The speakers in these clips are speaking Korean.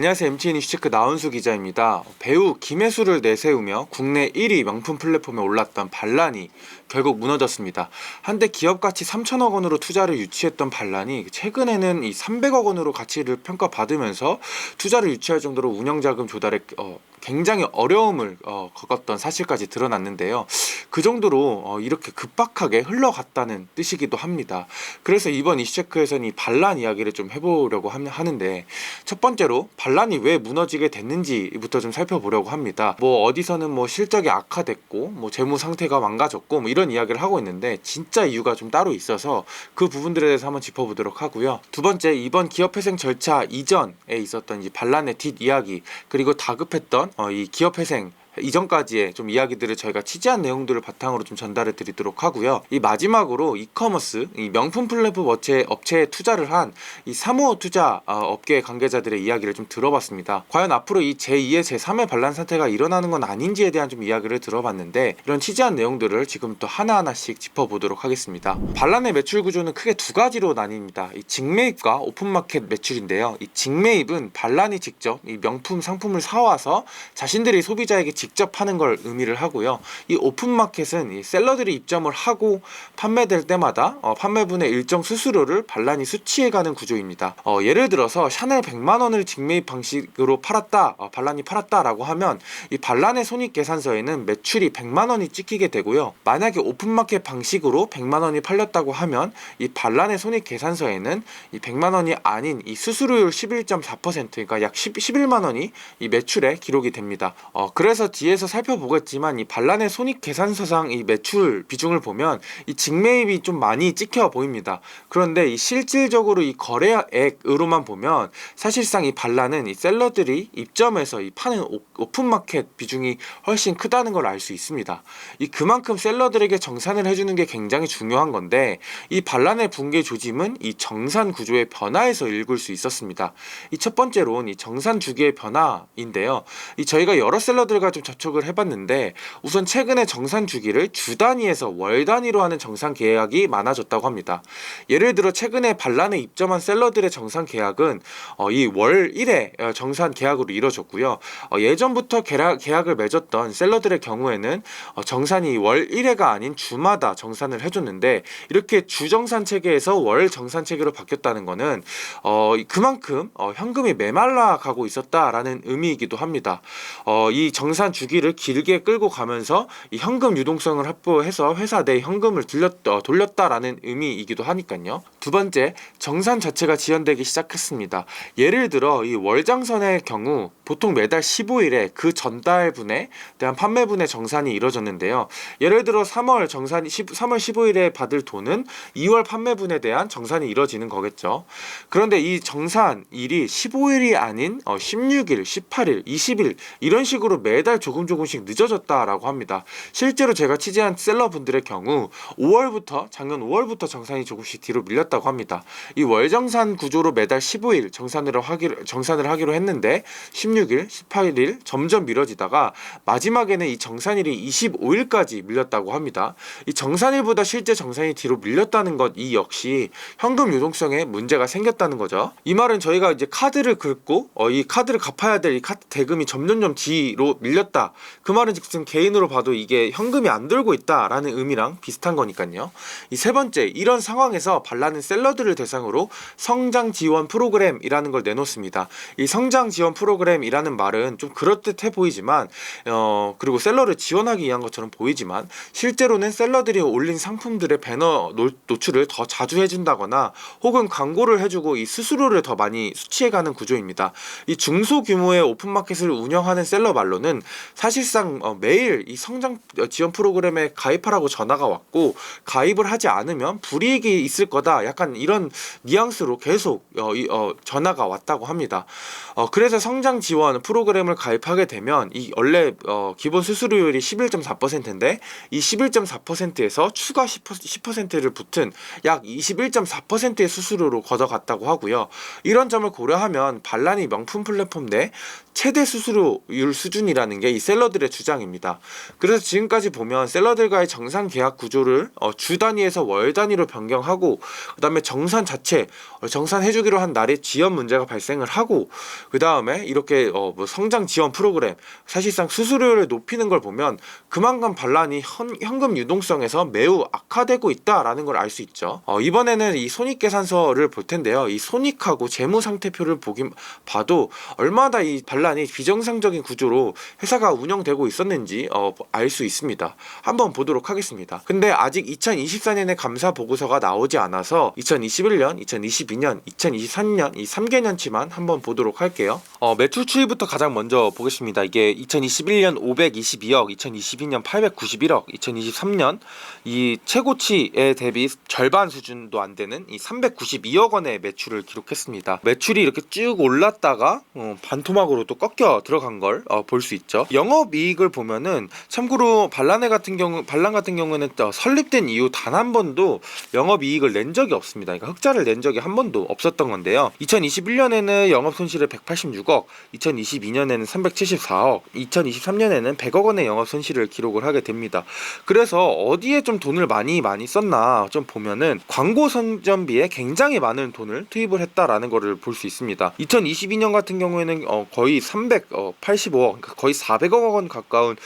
안녕하세요. MTN 이슈체크 나은수 기자입니다. 배우 김혜수를 내세우며 국내 1위 명품 플랫폼에 올랐던 반란이 결국 무너졌습니다. 한때 기업 가치 3천억 원으로 투자를 유치했던 반란이 최근에는 이 300억 원으로 가치를 평가받으면서 투자를 유치할 정도로 운영자금 조달에 굉장히 어려움을 겪었던 사실까지 드러났는데요. 그 정도로 이렇게 급박하게 흘러갔다는 뜻이기도 합니다. 그래서 이번 이슈체크에서는 이 반란 이야기를 좀 해보려고 하는데, 첫 번째로 반란이 왜 무너지게 됐는지부터 좀 살펴보려고 합니다. 어디서는 실적이 악화됐고 재무 상태가 망가졌고 이런 이야기를 하고 있는데, 진짜 이유가 좀 따로 있어서 그 부분들에 대해서 한번 짚어보도록 하고요. 두 번째, 이번 기업회생 절차 이전에 있었던 이 반란의 뒷이야기, 그리고 다급했던 이 기업회생 이전까지의 좀 이야기들을 저희가 취재한 내용들을 바탕으로 좀 전달해 드리도록 하고요. 이 마지막으로 이커머스, 이 명품 플랫폼 업체에 투자를 한 이 사모 투자 업계 관계자들의 이야기를 좀 들어봤습니다. 과연 앞으로 이 제2의 제3의 반란 사태가 일어나는 건 아닌지에 대한 좀 이야기를 들어봤는데, 이런 취재한 내용들을 지금 또 하나하나씩 짚어보도록 하겠습니다. 반란의 매출 구조는 크게 두 가지로 나뉩니다. 이 직매입과 오픈마켓 매출인데요. 이 직매입은 반란이 직접 이 명품 상품을 사와서 자신들이 소비자에게 직접 파는 걸 의미를 하고요. 이 오픈마켓은 이 셀러들이 입점을 하고 판매될 때마다 판매분의 일정 수수료를 반란이 수취해가는 구조입니다. 예를 들어서 샤넬 100만 원을 직매입 방식으로 팔았다, 반란이 팔았다라고 하면 이 반란의 손익계산서에는 매출이 100만 원이 찍히게 되고요. 만약에 오픈마켓 방식으로 100만 원이 팔렸다고 하면 이 반란의 손익계산서에는 이 100만 원이 아닌 이 수수료율 11.4%, 그러니까 약 11만 원이 이 매출에 기록이 됩니다. 그래서 뒤에서 살펴보겠지만 이 반란의 손익계산서상 이 매출 비중을 보면 이 직매입이 좀 많이 찍혀 보입니다. 그런데 이 실질적으로 이 거래액으로만 보면 사실상 이 반란은 이 셀러들이 입점해서 이 파는 오픈마켓 비중이 훨씬 크다는 걸 알 수 있습니다. 그만큼 셀러들에게 정산을 해주는 게 굉장히 중요한 건데, 이 반란의 붕괴 조짐은 이 정산 구조의 변화에서 읽을 수 있었습니다. 이 첫 번째로는 이 정산 주기의 변화인데요. 저희가 여러 셀러들과 좀 접촉을 해봤는데, 우선 최근에 정산 주기를 주 단위에서 월 단위로 하는 정산 계약이 많아졌다고 합니다. 예를 들어 최근에 반란에 입점한 셀러들의 정산 계약은 이 월 1회 정산 계약으로 이루어졌고요. 예전부터 계약을 맺었던 셀러들의 경우에는 정산이 월 1회가 아닌 주마다 정산을 해줬는데, 이렇게 주정산 체계에서 월 정산 체계로 바뀌었다는 것은 그만큼 현금이 메말라 가고 있었다라는 의미이기도 합니다. 이 정산 주기를 길게 끌고 가면서 이 현금 유동성을 확보해서 회사 내 현금을 돌렸다라는 의미이기도 하니까요. 두 번째, 정산 자체가 지연되기 시작했습니다. 예를 들어 이 월장선의 경우 보통 매달 15일에 그 전달분에 대한 판매분의 정산이 이루어졌는데요. 예를 들어 3월 15일에 받을 돈은 2월 판매분에 대한 정산이 이루어지는 거겠죠. 그런데 이 정산일이 15일이 아닌 16일, 18일, 20일 이런 식으로 매달 조금씩 늦어졌다라고 합니다. 실제로 제가 취재한 셀러분들의 경우 작년 5월부터 정산이 조금씩 뒤로 밀렸다고 합니다. 이 월정산 구조로 매달 15일 정산을 하기로 했는데 16일, 18일 점점 미뤄지다가 마지막에는 이 정산일이 25일까지 밀렸다고 합니다. 이 정산일보다 실제 정산이 뒤로 밀렸다는 것, 이 역시 현금 유동성에 문제가 생겼다는 거죠. 이 말은 저희가 이제 카드를 긁고 이 카드를 갚아야 될 이 카드 대금이 점점 뒤로 밀렸다, 그 말은 지금 개인으로 봐도 이게 현금이 안 들고 있다라는 의미랑 비슷한 거니까요. 이 세 번째, 이런 상황에서 반란은 셀러들을 대상으로 성장 지원 프로그램이라는 걸 내놓습니다. 이 성장 지원 프로그램이라는 말은 좀 그럴듯해 보이지만 그리고 셀러를 지원하기 위한 것처럼 보이지만, 실제로는 셀러들이 올린 상품들의 배너 노출을 더 자주 해준다거나 혹은 광고를 해주고 이 수수료를 더 많이 수취해가는 구조입니다. 이 중소규모의 오픈마켓을 운영하는 셀러 말로는 사실상 매일 이 성장 지원 프로그램에 가입하라고 전화가 왔고, 가입을 하지 않으면 불이익이 있을 거다, 약간 이런 뉘앙스로 계속 전화가 왔다고 합니다. 그래서 성장 지원 프로그램을 가입하게 되면 이 원래 기본 수수료율이 11.4%인데 이 11.4%에서 추가 10%를 붙은 약 21.4%의 수수료로 걷어갔다고 하고요. 이런 점을 고려하면 반란이 명품 플랫폼 내 최대 수수료율 수준이라는 게 이 셀러들의 주장입니다. 그래서 지금까지 보면 셀러들과의 정산 계약 구조를 주 단위에서 월 단위로 변경하고, 그 다음에 정산 자체 정산해주기로 한 날에 지연 문제가 발생을 하고, 그 다음에 이렇게 뭐 성장 지원 프로그램, 사실상 수수료를 높이는 걸 보면 그만큼 반란이 현금 유동성에서 매우 악화되고 있다라는 걸 알 수 있죠. 이번에는 이 손익계산서를 볼 텐데요. 이 손익하고 재무상태표를 봐도 얼마나 이 반란이 비정상적인 구조로 회사가 운영되고 있었는지 알 수 있습니다. 한번 보도록 하겠습니다. 근데 아직 2024년에 감사 보고서가 나오지 않아서 2021년, 2022년, 2023년 이 3개년치만 한번 보도록 할게요. 매출 추이부터 가장 먼저 보겠습니다. 이게 2021년 522억, 2022년 891억, 2023년 이 최고치에 대비 절반 수준도 안 되는 이 392억 원의 매출을 기록했습니다. 매출이 이렇게 쭉 올랐다가 반토막으로 또 꺾여 들어간 걸 볼 수 있죠. 영업이익을 보면은 참고로 반란 같은 경우에는 설립된 이후 단 한 번도 영업이익을 낸 적이 없습니다. 그러니까 흑자를 낸 적이 한 번도 없었던 건데요. 2021년에는 영업 손실을 186억, 2022년에는 374억, 2023년에는 100억 원의 영업 손실을 기록을 하게 됩니다. 그래서 어디에 좀 돈을 많이 썼나 좀 보면은 광고 선전비에 굉장히 많은 돈을 투입을 했다라는 거를 볼 수 있습니다. 2022년 같은 경우에는 거의 385억, 그러니까 거의 400억 원 가까운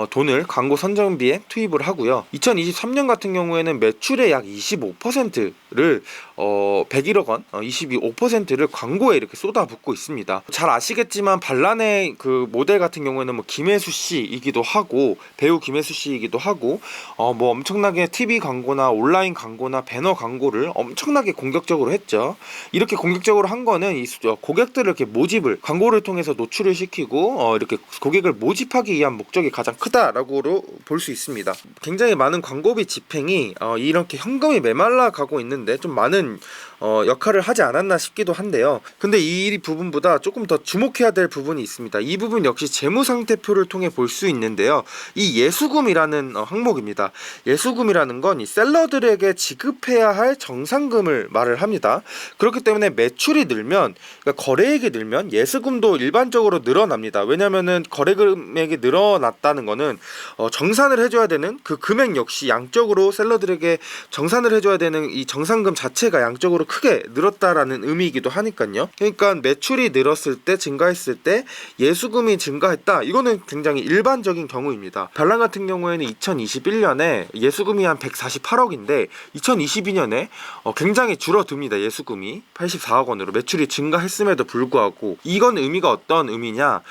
돈을 광고 선전비에 투입을 하고요. 2023년 같은 경우에는 매출의 약 25%를 101억 원, 25%를 광고에 이렇게 쏟아붓고 있습니다. 잘 아시겠지만 반란의 그 모델 같은 경우에는 뭐 김혜수 씨이기도 하고, 배우 김혜수 씨이기도 하고, 뭐 엄청나게 TV 광고나 온라인 광고나 배너 광고를 엄청나게 공격적으로 했죠. 이렇게 공격적으로 한 거는 이 고객들을 이렇게 모집을, 광고를 통해서 노출을 시키고 이렇게 고객을 모집하기 위한 목적이 가장 크다라고 볼 수 있습니다. 굉장히 많은 광고비 집행이 이렇게 현금이 메말라 가고 있는데 좀 많은 역할을 하지 않았나 싶기도 한데요. 근데 이 부분보다 조금 더 주목해야 될 부분이 있습니다. 이 부분 역시 재무상태표를 통해 볼 수 있는데요. 이 예수금이라는 항목입니다. 예수금이라는 건 이 셀러들에게 지급해야 할 정산금을 말을 합니다. 그렇기 때문에 매출이 늘면, 그러니까 거래액이 늘면 예수금도 일반적으로 늘어납니다. 왜냐면은 거래 금액이 늘어났다는 거는 정산을 해줘야 되는 그 금액 역시 양적으로 셀러들에게 정산을 해줘야 되는 이 정산금 자체가 양적으로 크게 늘었다라는 의미이기도 하니까요. 그러니까 매출이 늘었을 때, 증가했을 때 예수금이 증가했다, 이거는 굉장히 일반적인 경우입니다. 반란 같은 경우에는 2021년에 예수금이 한 148억인데 2022년에 굉장히 줄어듭니다. 예수금이 84억 원으로 매출이 증가했음에도 불구하고. 이건 의미가 어떤 의미냐,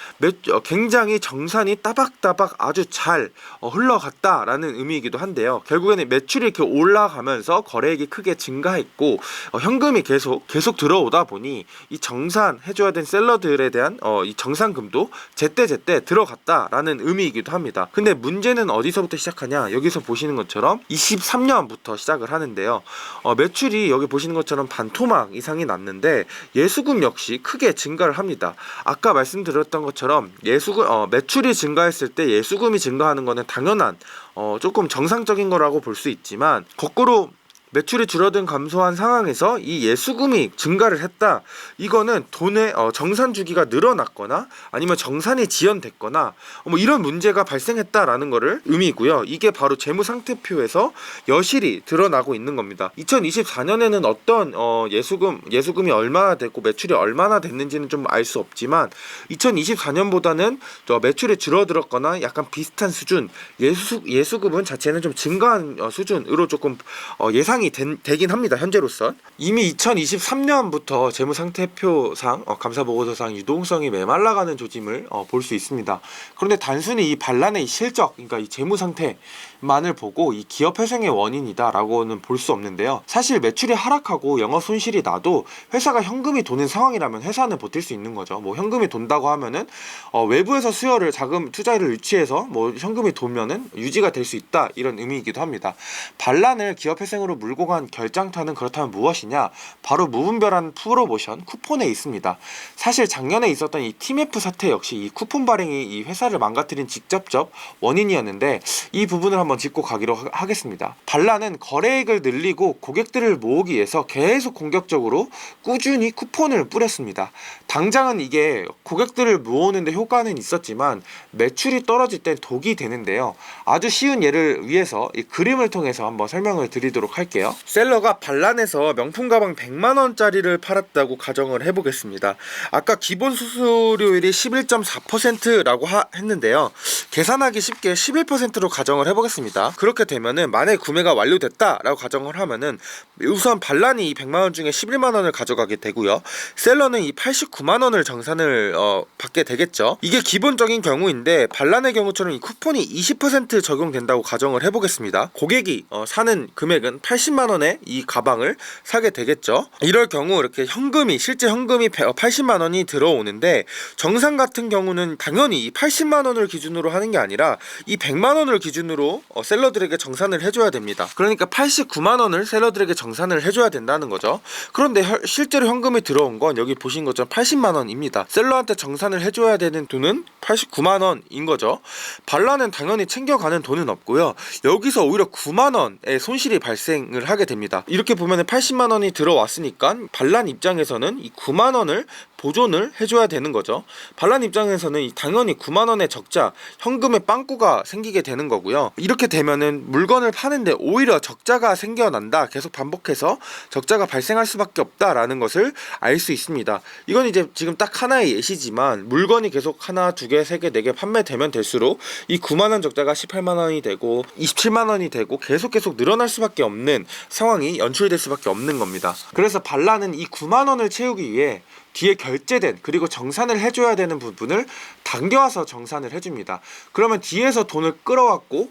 굉장히 정산이 따박따박 아주 잘 흘러갔다라는 의미이기도 한데요. 결국에는 매출이 이렇게 올라가면서 거래액이 크게 증가했고 현금이 계속 들어오다 보니 이 정산해줘야 된 셀러들에 대한 이 정산금도 제때 들어갔다라는 의미이기도 합니다. 근데 문제는 어디서부터 시작하냐, 여기서 보시는 것처럼 23년부터 시작을 하는데요. 매출이 여기 보시는 것처럼 반토막 이상이 났는데 예수금 역시 크게 증가를 합니다. 아까 말씀드렸던 것처럼 매출이 증가했을 때 예수금이 증가하는 것은 당연한 조금 정상적인 거라고 볼 수 있지만, 거꾸로 매출이 줄어든 감소한 상황에서 이 예수금이 증가를 했다, 이거는 돈의 정산 주기가 늘어났거나 아니면 정산이 지연됐거나 뭐 이런 문제가 발생했다라는 거를 의미고요. 이게 바로 재무상태표에서 여실히 드러나고 있는 겁니다. 2024년에는 어떤 예수금이 얼마나 됐고 매출이 얼마나 됐는지는 좀 알 수 없지만 2024년보다는 매출이 줄어들었거나 약간 비슷한 수준, 예수금은 자체는 좀 증가한 수준으로 조금 예상이 되긴 합니다. 현재로선 이미 2023년부터 재무상태표상 감사보고서상 유동성이 메말라가는 조짐을 볼 수 있습니다. 그런데 단순히 이 반란의 실적, 그러니까 이 재무상태만을 보고 이 기업 회생의 원인이다 라고는 볼 수 없는데요. 사실 매출이 하락하고 영업 손실이 나도 회사가 현금이 도는 상황이라면 회사는 버틸 수 있는 거죠. 뭐 현금이 돈다고 하면은 외부에서 수요를, 자금 투자를 유치해서 뭐 현금이 돌면은 유지가 될 수 있다, 이런 의미이기도 합니다. 반란을 기업 회생으로 물고 간 결장타는 그렇다면 무엇이냐? 바로 무분별한 프로모션 쿠폰에 있습니다. 사실 작년에 있었던 이 팀F 사태 역시 이 쿠폰 발행이 이 회사를 망가뜨린 직접적 원인이었는데 이 부분을 한번 짚고 가기로 하겠습니다. 발란은 거래액을 늘리고 고객들을 모으기 위해서 계속 공격적으로 꾸준히 쿠폰을 뿌렸습니다. 당장은 이게 고객들을 모으는데 효과는 있었지만 매출이 떨어질 땐 독이 되는데요. 아주 쉬운 예를 위해서 이 그림을 통해서 한번 설명을 드리도록 할게요. 셀러가 발란에서 명품 가방 100만원짜리를 팔았다고 가정을 해보겠습니다. 아까 기본 수수료율이 11.4%라고 했는데요. 계산하기 쉽게 11%로 가정을 해보겠습니다. 그렇게 되면은 만약 구매가 완료됐다라고 가정을 하면은 우선 발란이 이 100만원 중에 11만원을 가져가게 되고요. 셀러는 이 89만원을 정산을 받게 되겠죠. 이게 기본적인 경우인데 발란의 경우처럼 이 쿠폰이 20% 적용된다고 가정을 해보겠습니다. 고객이 사는 금액은 80만원에 이 가방을 사게 되겠죠. 이럴 경우 이렇게 실제 현금이 80만원이 들어오는데 정산 같은 경우는 당연히 이 80만원을 기준으로 하는 게 아니라 이 100만원을 기준으로 셀러들에게 정산을 해줘야 됩니다. 그러니까 89만원을 셀러들에게 정산을 해줘야 된다는 거죠. 그런데 실제로 현금이 들어온 건 여기 보신 것처럼 80만원입니다. 셀러한테 정산을 해줘야 되는 돈은 89만원인 거죠. 발란은 당연히 챙겨가는 돈은 없고요. 여기서 오히려 9만원의 손실이 발생을 하게 됩니다. 이렇게 보면 80만원이 들어왔으니까 발란 입장에서는 이 9만원을 보존을 해줘야 되는 거죠. 발란 입장에서는 당연히 9만원의 적자, 현금의 빵꾸가 생기게 되는 거고요. 이렇게 되면은 물건을 파는데 오히려 적자가 생겨난다, 계속 반복해서 적자가 발생할 수밖에 없다라는 것을 알 수 있습니다. 이건 이제 지금 딱 하나의 예시지만 물건이 계속 하나, 두 개, 세 개, 네 개 판매되면 될수록 이 9만원 적자가 18만원이 되고 27만원이 되고 계속 늘어날 수밖에 없는 상황이 연출될 수밖에 없는 겁니다. 그래서 발란은 이 9만원을 채우기 위해 뒤에 결제된 그리고 정산을 해줘야 되는 부분을 당겨와서 정산을 해줍니다. 그러면 뒤에서 돈을 끌어왔고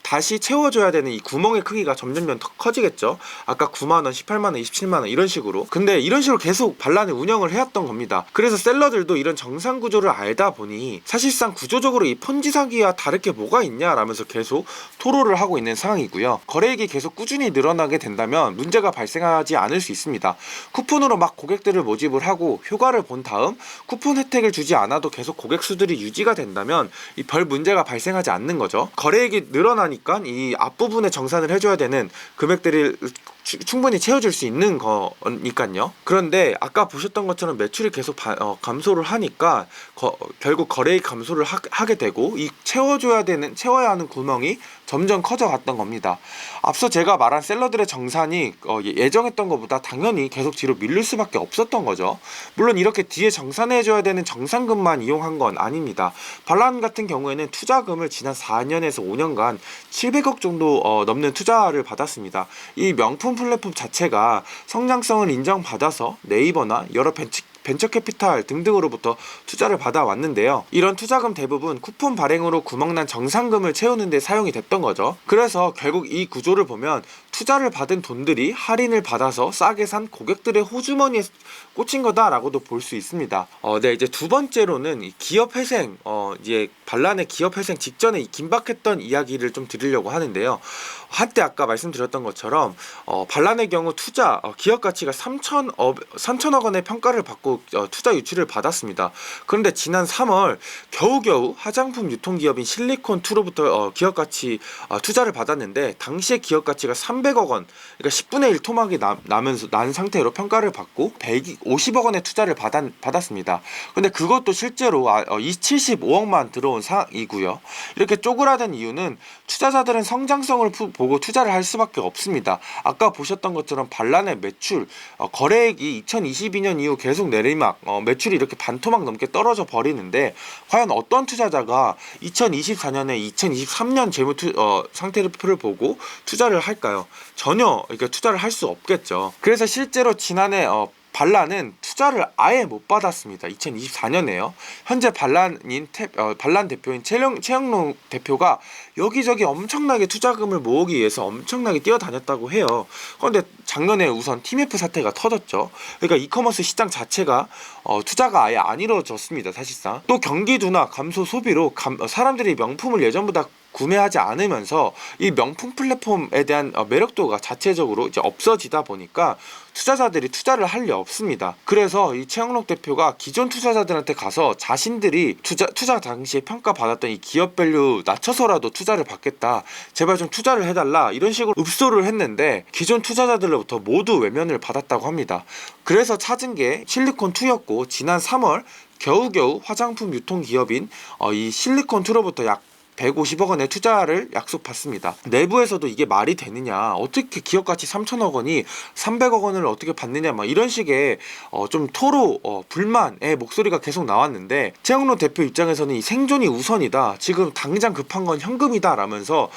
다시 채워줘야 되는 이 구멍의 크기가 점점 더 커지겠죠. 아까 9만원, 18만원, 27만원 이런 식으로. 근데 이런 식으로 계속 발란을 운영을 해왔던 겁니다. 그래서 셀러들도 이런 정산 구조를 알다 보니 사실상 구조적으로 이 폰지 사기와 다를 게 뭐가 있냐라면서 계속 토로를 하고 있는 상황이고요. 거래액이 계속 꾸준히 늘어나게 된다면 문제가 발생하지 않을 수 있습니다. 쿠폰으로 막 고객들을 모집을 하고 효과를 본 다음 쿠폰 혜택을 주지 않아도 계속 고객 수들이 유지가 된다면 이 별 문제가 발생하지 않는 거죠. 거래액이 늘어나니까 이 앞부분에 정산을 해줘야 되는 금액들이 충분히 채워줄 수 있는 거니까요. 그런데 아까 보셨던 것처럼 매출이 계속 감소를 하니까 결국 거래액 감소를 하게 되고 이 채워야 하는 구멍이 점점 커져갔던 겁니다. 앞서 제가 말한 셀러들의 정산이 예정했던 것보다 당연히 계속 뒤로 밀릴 수밖에 없었던 거죠. 물론 이렇게 뒤에 정산해줘야 되는 정산금만 이용한 건 아닙니다. 발란 같은 경우에는 투자금을 지난 4년에서 5년간 700억 정도 넘는 투자를 받았습니다. 이 명품 플랫폼 자체가 성장성을 인정받아서 네이버나 여러 벤처 캐피탈 등등으로부터 투자를 받아왔는데요. 이런 투자금 대부분 쿠폰 발행으로 구멍난 정산금을 채우는 데 사용이 됐던 거죠. 그래서 결국 이 구조를 보면 투자를 받은 돈들이 할인을 받아서 싸게 산 고객들의 호주머니에 꽂힌 거다라고도 볼 수 있습니다. 네, 이제 두 번째로는 이 기업 회생, 이제 발란의 기업 회생 직전에 이 긴박했던 이야기를 좀 드리려고 하는데요. 한때 아까 말씀드렸던 것처럼 발란의 경우 기업 가치가 3천억 원의 평가를 받고 투자 유치를 받았습니다. 그런데 지난 3월 겨우겨우 화장품 유통기업인 실리콘2로부터 기업 가치 투자를 받았는데 당시의 기업 가치가 300억 원, 그러니까 10분의 1 토막이 난 상태로 평가를 받고 150억 원의 투자를 받았습니다. 근데 그것도 실제로 75억만 들어온 상황이고요. 이렇게 쪼그라든 이유는 투자자들은 성장성을 보고 투자를 할 수밖에 없습니다. 아까 보셨던 것처럼 발란의 매출, 거래액이 2022년 이후 계속 내리막, 매출이 이렇게 반토막 넘게 떨어져 버리는데 과연 어떤 투자자가 2024년에 2023년 재무 상태를 보고 투자를 할까요? 전혀 그러니까 투자를 할 수 없겠죠. 그래서 실제로 지난해 발란은 투자를 아예 못 받았습니다. 2024년에요. 현재 발란 대표인 최영록 대표가 여기저기 엄청나게 투자금을 모으기 위해서 엄청나게 뛰어다녔다고 해요. 그런데 작년에 우선 팀F 사태가 터졌죠. 그러니까 이커머스 시장 자체가 투자가 아예 안 이루어졌습니다. 사실상 또 경기 둔화, 감소 소비로 사람들이 명품을 예전보다 구매하지 않으면서 이 명품 플랫폼에 대한 매력도가 자체적으로 이제 없어지다 보니까 투자자들이 투자를 할 리 없습니다. 그래서 이 최영록 대표가 기존 투자자들한테 가서 자신들이 투자 당시에 평가받았던 이 기업 밸류 낮춰서라도 투자를 받겠다, 제발 좀 투자를 해달라, 이런 식으로 읍소를 했는데 기존 투자자들로부터 모두 외면을 받았다고 합니다. 그래서 찾은 게 실리콘2였고, 지난 3월 겨우겨우 화장품 유통기업인 이 실리콘2로부터 약 150억 원의 투자를 약속받습니다. 내부에서도 이게 말이 되느냐, 어떻게 기업가치 3천억 원이 300억 원을 어떻게 받느냐, 막 이런 식의 좀 불만의 목소리가 계속 나왔는데, 최영록 대표 입장에서는 이 생존이 우선이다, 지금 당장 급한 건 현금이다 라면서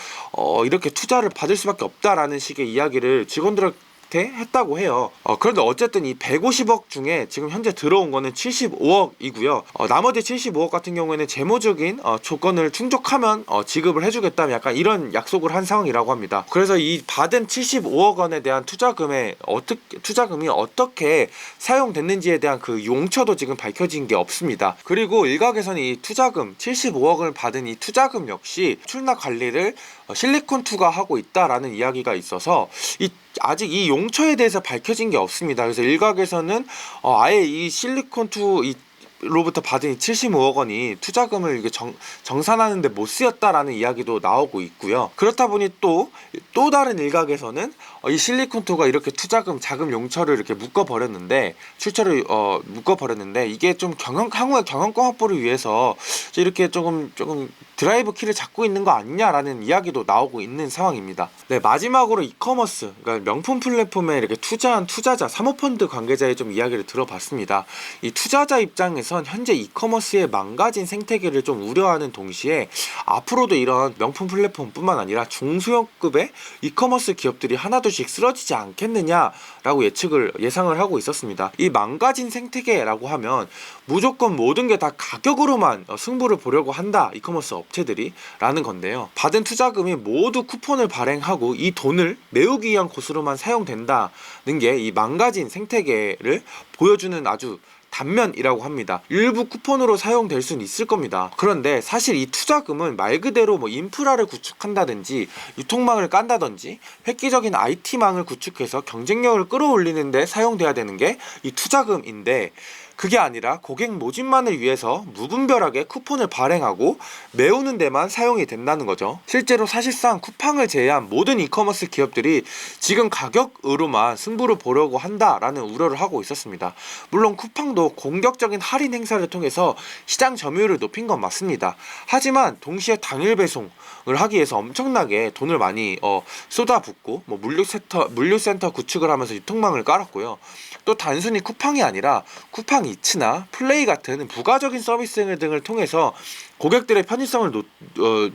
이렇게 투자를 받을 수밖에 없다라는 식의 이야기를 직원들한테 했다고 해요. 그런데 어쨌든 이 150억 중에 지금 현재 들어온 거는 75억이고요. 나머지 75억 같은 경우에는 재무적인 조건을 충족하면 지급을 해주겠다는 약간 이런 약속을 한 상황이라고 합니다. 그래서 이 받은 75억 원에 대한 투자금이 어떻게 사용됐는지에 대한 그 용처도 지금 밝혀진 게 없습니다. 그리고 일각에서는 이 투자금 75억을 받은 이 투자금 역시 출납 관리를 실리콘2가 하고 있다라는 이야기가 있어서 아직 이 용처에 대해서 밝혀진 게 없습니다. 그래서 일각에서는 아예 이 실리콘2 로부터 받은 이 75억 원이 투자금을 이게 정산하는데 못 쓰였다라는 이야기도 나오고 있고요. 그렇다 보니 또 다른 일각에서는 이 실리콘2가 이렇게 투자금, 자금 용처를 이렇게 묶어버렸는데, 출처를 묶어버렸는데, 이게 좀 향후의 경영권 확보를 위해서 이렇게 조금 드라이브 키를 잡고 있는 거 아니냐라는 이야기도 나오고 있는 상황입니다. 네, 마지막으로 이커머스, 그러니까 명품 플랫폼에 이렇게 투자한 투자자, 사모펀드 관계자의 좀 이야기를 들어봤습니다. 이 투자자 입장에선 현재 이커머스의 망가진 생태계를 좀 우려하는 동시에 앞으로도 이런 명품 플랫폼뿐만 아니라 중소형급의 이커머스 기업들이 하나둘씩 쓰러지지 않겠느냐라고 예상을 하고 있었습니다. 이 망가진 생태계라고 하면 무조건 모든 게 다 가격으로만 승부를 보려고 한다, 이커머스 업체들이 라는 건데요. 받은 투자금이 모두 쿠폰을 발행하고 이 돈을 메우기 위한 곳으로만 사용된다는 게 이 망가진 생태계를 보여주는 아주 단면이라고 합니다. 일부 쿠폰으로 사용될 수는 있을 겁니다. 그런데 사실 이 투자금은 말 그대로 인프라를 구축한다든지 유통망을 깐다든지 획기적인 IT망을 구축해서 경쟁력을 끌어올리는 데 사용돼야 되는 게 이 투자금인데, 그게 아니라 고객 모집만을 위해서 무분별하게 쿠폰을 발행하고 메우는 데만 사용이 된다는 거죠. 실제로 사실상 쿠팡을 제외한 모든 이커머스 기업들이 지금 가격으로만 승부를 보려고 한다라는 우려를 하고 있었습니다. 물론 쿠팡도 공격적인 할인 행사를 통해서 시장 점유율을 높인 건 맞습니다. 하지만 동시에 당일 배송을 하기 위해서 엄청나게 돈을 많이 쏟아붓고 물류센터 구축을 하면서 유통망을 깔았고요. 또 단순히 쿠팡이 아니라 쿠팡 이츠나 플레이 같은 부가적인 서비스 등을 통해서 고객들의 편의성을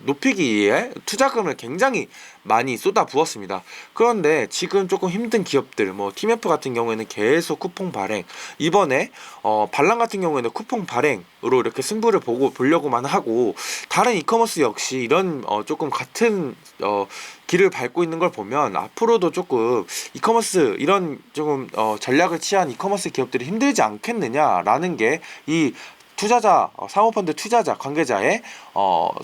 높이기 위해 투자금을 굉장히 많이 쏟아부었습니다. 그런데 지금 조금 힘든 기업들, 팀F 같은 경우에는 계속 쿠폰 발행, 이번에 발랑 같은 경우에는 쿠폰 발행으로 이렇게 승부를 보려고만 하고, 다른 이커머스 역시 이런 조금 같은 길을 밟고 있는 걸 보면 앞으로도 조금 이커머스 이런 조금 전략을 취한 이커머스 기업들이 힘들지 않겠느냐라는 게 이 투자자, 사모펀드 투자자 관계자의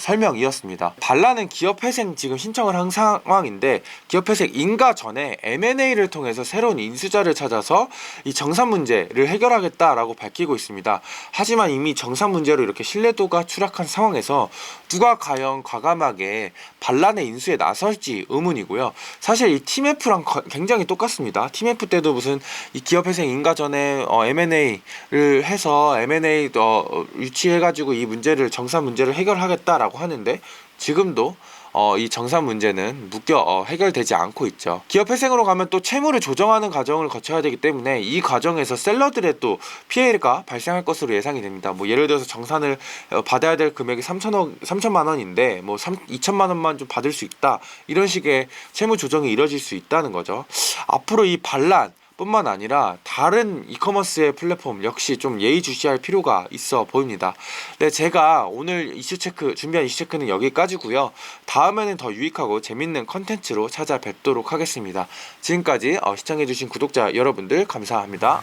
설명이었습니다. 발라는 기업회생 지금 신청을 한 상황인데, 기업회생 인가 전에 M&A를 통해서 새로운 인수자를 찾아서 이 정산 문제를 해결하겠다라고 밝히고 있습니다. 하지만 이미 정산 문제로 이렇게 신뢰도가 추락한 상황에서 누가 과연 과감하게 발란의 인수에 나설지 의문이고요. 사실 이 팀F랑 굉장히 똑같습니다. 팀F 때도 무슨 이 기업회생 인가 전에 M&A를 해서 M&A 유치해가지고 이 문제를, 정산 문제를 해결하겠다라고 하는데, 지금도 이 정산 문제는 해결되지 않고 있죠. 기업 회생으로 가면 또 채무를 조정하는 과정을 거쳐야 되기 때문에 이 과정에서 셀러들의 또 피해가 발생할 것으로 예상이 됩니다. 예를 들어서 정산을 받아야 될 금액이 3천만 원인데 2천만 원만 좀 받을 수 있다, 이런 식의 채무 조정이 이뤄질 수 있다는 거죠. 앞으로 이 반란 뿐만 아니라 다른 이커머스의 플랫폼 역시 좀 예의주시할 필요가 있어 보입니다. 네, 제가 오늘 준비한 이슈 체크는 여기까지고요. 다음에는 더 유익하고 재밌는 컨텐츠로 찾아뵙도록 하겠습니다. 지금까지 시청해주신 구독자 여러분들 감사합니다.